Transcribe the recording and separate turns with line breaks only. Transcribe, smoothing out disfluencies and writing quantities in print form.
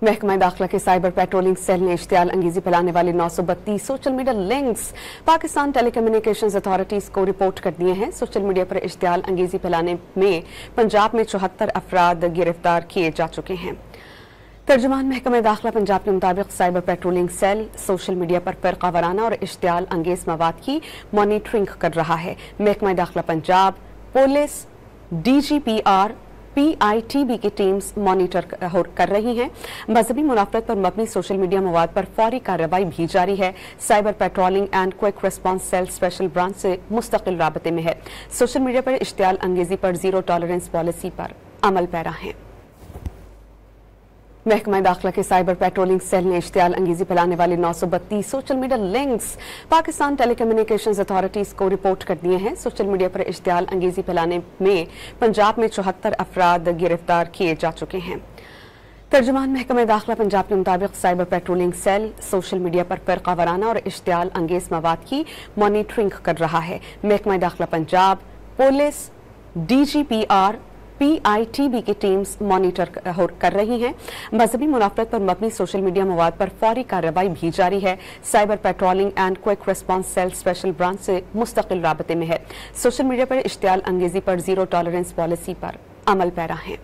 महकमा दाखिला के साइबर पेट्रोलिंग सेल ने इश्तियाल अंगेजी फैलाने वाले 932 social media links Pakistan telecommunications authorities को रिपोर्ट कर दिए हैं। सोशल मीडिया पर इश्तियाल अंगेजी फैलाने में पंजाब में 74 अफराद गिरफ्तार किए जा चुके हैं। तर्जुमान महकमा दाखिला पंजाब के मुताबिक cyber patrolling cell social media पर फिरका वाराना और इश्तियाल अंगेज मवाद की मॉनिटरिंग कर रहा है। महकमा दाखिला पंजाब, पुलिस, DGPR, PITB की टीम्स मॉनिटर कर रही हैं। मजहबी मुनाफरत पर मबनी सोशल मीडिया मवाद पर फौरी कार्रवाई भी जारी है। Cyber patrolling and quick response cell special branch से मुस्तकिल राबते में है। सोशल मीडिया पर इश्तियाल अंगेजी पर जीरो टॉलरेंस पॉलिसी पर अमल पैरा है। महकमा दाखिला के साइबर पेट्रोलिंग सेल ने इश्तियाल अंगेजी फैलाने वाले 932 social media links Pakistan telecommunications authorities को रिपोर्ट कर दिए हैं। सोशल मीडिया पर इश्तियाल अंगेजी फैलाने में पंजाब में 74 अफराद गिरफ्तार किए जा चुके हैं। तर्जुमान महकमा दाखिला पंजाब के मुताबिक cyber patrolling cell social media पर फिरका वाराना और इश्तियाल अंगेज मवाद की मॉनिटरिंग कर रहा है। महकमा दाखिला पंजाब, पुलिस, DGPR, PITB की टीम्स मॉनिटर कर रही हैं। मजहबी मुनाफरत पर मबनी सोशल मीडिया मवाद पर फौरी कार्रवाई भी जारी है। Cyber patrolling and quick response cell special branch से मुस्तकिल राबते में है। सोशल मीडिया पर इश्तियाल अंगेजी पर जीरो टॉलरेंस पॉलिसी पर अमल पैरा है।